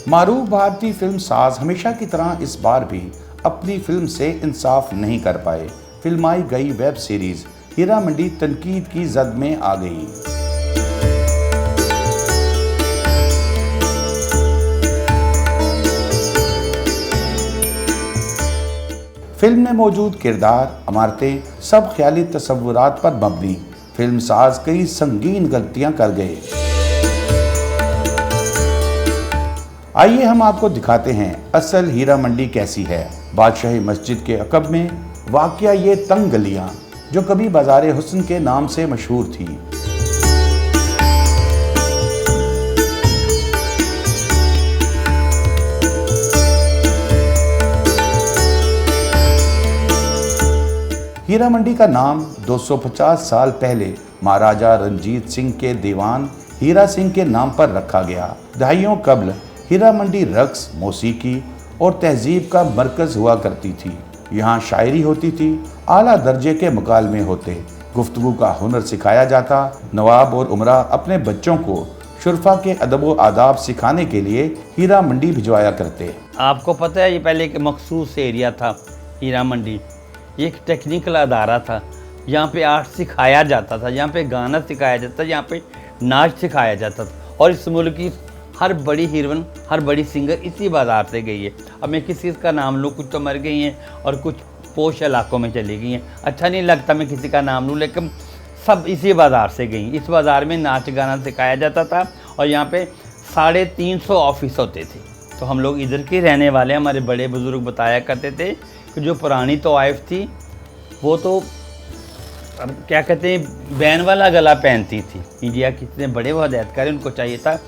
मारूफ भारतीय फिल्म साज हमेशा की तरह इस बार भी अपनी फिल्म से इंसाफ नहीं कर पाए। फिल्माई गई वेब सीरीज हीरा मंडी तनकीद की जद में आ गई। फिल्म में मौजूद किरदार, इमारतें सब ख्याली तस्वुरात पर मबनी। फिल्म साज कई संगीन गलतियां कर गए। आइए हम आपको दिखाते हैं असल हीरा मंडी कैसी है। बादशाही मस्जिद के अकब में वाक़या ये तंग गलियां जो कभी बाज़ार हुस्न के नाम से मशहूर थी। हीरा मंडी का नाम 250 साल पहले महाराजा रणजीत सिंह के दीवान हीरा सिंह के नाम पर रखा गया। दहाइयों कबल हीरा मंडी रक्स, मौसीकी और तहजीब का मरकज़ हुआ करती थी। यहाँ शायरी होती थी, आला दर्जे के मुकालमे होते, गुफ्तगू का हुनर सिखाया जाता। नवाब और उमरा अपने बच्चों को शुरफा के अदब व आदाब सिखाने के लिए हीरा मंडी भिजवाया करते। आपको पता है ये पहले एक मखसूस एरिया था हीरा मंडी। ये एक टेक्निकल अदारा था। यहाँ पे आर्ट सिखाया जाता था, यहाँ पे गाना सिखाया जाता था, यहाँ पे नाच सिखाया जाता था। और इस मुल्क की हर बड़ी हीरोइन, हर बड़ी सिंगर इसी बाज़ार से गई है। अब मैं किसी का नाम लूँ, कुछ तो मर गई हैं और कुछ पोश इलाकों में चली गई हैं। अच्छा नहीं लगता मैं किसी का नाम लूँ, लेकिन सब इसी बाज़ार से गई। इस बाज़ार में नाच गाना सिखाया जाता था और यहाँ पे 350 ऑफिस होते थे। तो हम लोग इधर के रहने वाले, हमारे बड़े बुज़ुर्ग बताया करते थे कि जो पुरानी तवाइफ थी वो तो अब क्या कहते हैं बैन वाला गला पहनती थी। इंडिया के इतने बड़े वो हदायतकार, उनको चाहिए था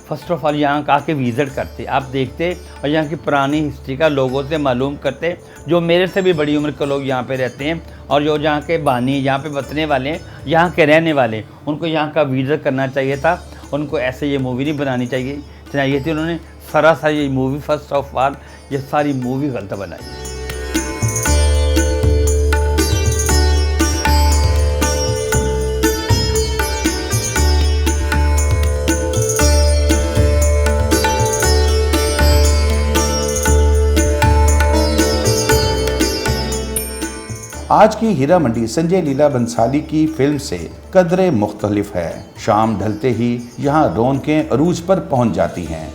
फर्स्ट ऑफ ऑल यहाँ का आके विज़िट करते, आप देखते और यहाँ की पुरानी हिस्ट्री का लोगों से मालूम करते। जो मेरे से भी बड़ी उम्र के लोग यहाँ पे रहते हैं और जो यहाँ के बानी, यहाँ पे बसने वाले हैं, यहाँ के रहने वाले, उनको यहाँ का विज़िट करना चाहिए था। उनको ऐसे ये मूवी नहीं बनानी चाहिए थी। उन्होंने सरासर ये मूवी फर्स्ट ऑफ ऑल ये सारी मूवी गलत बनाई। आज की हीरा मंडी संजय लीला बंसाली की फिल्म से कदरे मुख्तलिफ है। शाम ढलते ही यहाँ रौनकें अरूज पर पहुँच जाती हैं।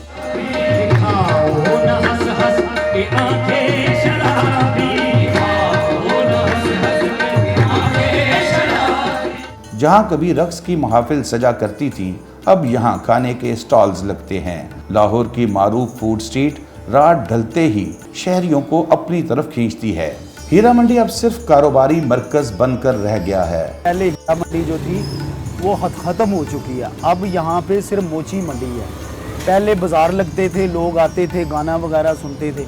जहाँ कभी रक्स की महफिल सजा करती थी, अब यहाँ खाने के स्टॉल्स लगते हैं। लाहौर की मारूफ फूड स्ट्रीट रात ढलते ही शहरियों को अपनी तरफ खींचती है। हीरा मंडी अब सिर्फ कारोबारी मरकज बनकर रह गया है। पहले हीरा मंडी जो थी वो ख़त्म हो चुकी है। अब यहाँ पे सिर्फ मोची मंडी है। पहले बाज़ार लगते थे, लोग आते थे, गाना वगैरह सुनते थे,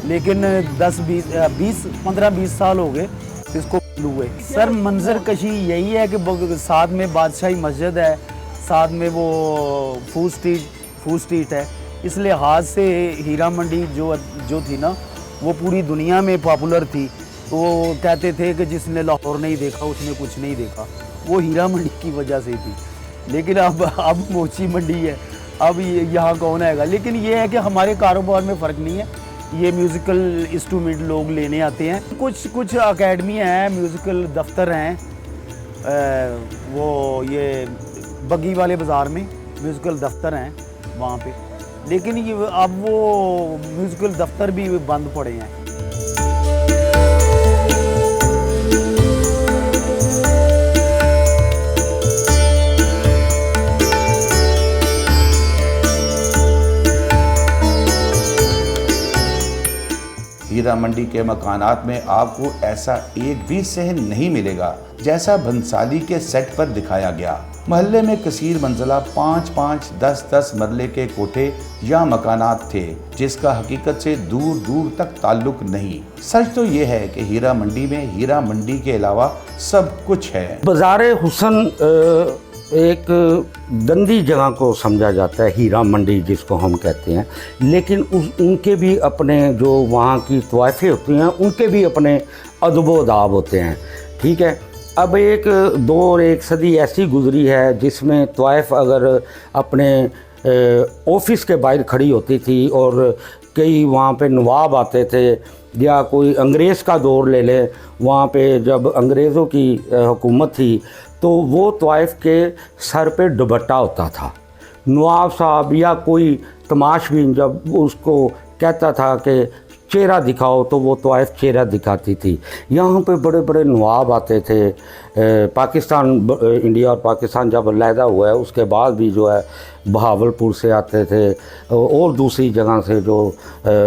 लेकिन 15-20 साल हो गए इसको हुए। सर मंजर कशी यही है कि साथ में बादशाही मस्जिद है, साथ में वो फूड स्ट्रीट है। इस लिहाज से हीरा मंडी जो थी ना वो पूरी दुनिया में पॉपुलर थी। तो वो कहते थे कि जिसने लाहौर नहीं देखा उसने कुछ नहीं देखा, वो हीरा मंडी की वजह से थी। लेकिन अब मोची मंडी है, अब यहाँ कौन आएगा। लेकिन ये है कि हमारे कारोबार में फ़र्क नहीं है। ये म्यूज़िकल इंस्ट्रूमेंट लोग लेने आते हैं। कुछ अकेडमियाँ हैं, म्यूज़िकल दफ्तर हैं, वो ये बग्गी वाले बाज़ार में म्यूज़िकल दफ्तर हैं वहाँ पे। लेकिन ये अब वो म्यूज़िकल दफ्तर भी बंद पड़े हैं। हीरा मंडी के मकानात में आपको ऐसा एक भी सहन नहीं मिलेगा जैसा बंसाली के सेट पर दिखाया गया। महल्ले में कसीर मंजिला 5-5, 10-10 मरले के कोठे या मकानात थे जिसका हकीकत से दूर दूर तक ताल्लुक नहीं। सच तो ये है कि हीरा मंडी में हीरा मंडी के अलावा सब कुछ है। बाज़ार हुस्न एक गंदी जगह को समझा जाता है, हीरा मंडी जिसको हम कहते हैं, लेकिन उनके भी अपने जो वहाँ की तवाइफें होती हैं उनके भी अपने अदब व आदाब होते हैं। ठीक है, अब एक सदी ऐसी गुज़री है जिसमें तवाइफ अगर अपने ऑफिस के बाहर खड़ी होती थी और कई वहाँ पे नवाब आते थे, या कोई अंग्रेज़ का दौर ले लें, वहाँ पे जब अंग्रेज़ों की हुकूमत थी तो वो तवाइफ के सर पे दुपट्टा होता था। नवाब साहब या कोई तमाशबीन जब उसको कहता था कि चेहरा दिखाओ तो वो तवाइफ चेहरा दिखाती थी। यहाँ पे बड़े बड़े नवाब आते थे। पाकिस्तान, इंडिया और पाकिस्तान जब अलहदा हुआ है उसके बाद भी जो है बहावलपुर से आते थे और दूसरी जगह से जो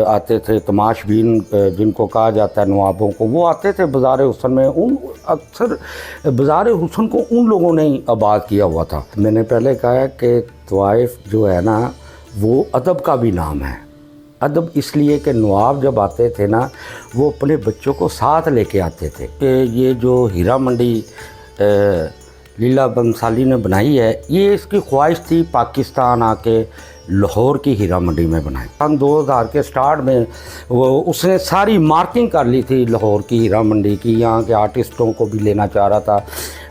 आते थे तमाशबीन जिनको कहा जाता है नवाबों को, वो आते थे बाज़ार हुसन में। उन अक्सर बाज़ार हुसन को उन लोगों ने ही आबाद किया हुआ था। मैंने पहले कहा है कि तवाइफ जो है ना वो अदब का भी नाम है। अदब इसलिए कि नवाब जब आते थे ना वो अपने बच्चों को साथ लेके आते थे। कि ये जो हीरा मंडी लीला बंसाली ने बनाई है, ये इसकी ख्वाहिश थी पाकिस्तान आके लाहौर की हीरा मंडी में बनाई। सन 2000 के स्टार्ट में वो उसने सारी मार्किंग कर ली थी लाहौर की हीरा मंडी की। यहाँ के आर्टिस्टों को भी लेना चाह रहा था।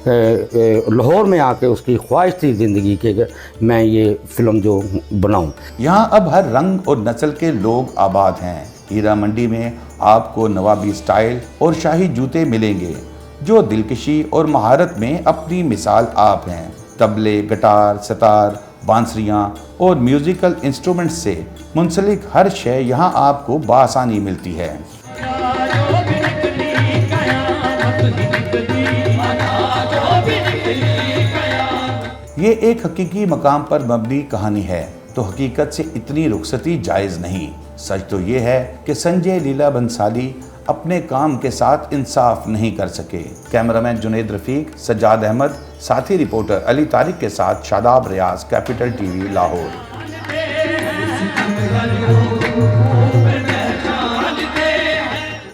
लाहौर में आके उसकी ख्वाहिश थी ज़िंदगी के मैं ये फ़िल्म जो बनाऊं। यहाँ अब हर रंग और नस्ल के लोग आबाद हैं। हीरा मंडी में आपको नवाबी स्टाइल और शाही जूते मिलेंगे जो दिलकशी और महारत में अपनी मिसाल आप हैं। तबले, गिटार, सितार, बांसुरियाँ और म्यूज़िकल इंस्ट्रूमेंट्स से मुंसलिक हर शय यहाँ आपको बआसानी मिलती है। ये एक हकीकी मकाम पर मबनी कहानी है तो हकीकत से इतनी रुखसती जायज़ नहीं। सच तो ये है कि संजय लीला बंसाली अपने काम के साथ इंसाफ नहीं कर सके। कैमरामैन जुनेद रफ़ीक, सज्जाद अहमद, साथी रिपोर्टर अली तारिक के साथ शादाब रियाज, कैपिटल टीवी, लाहौर।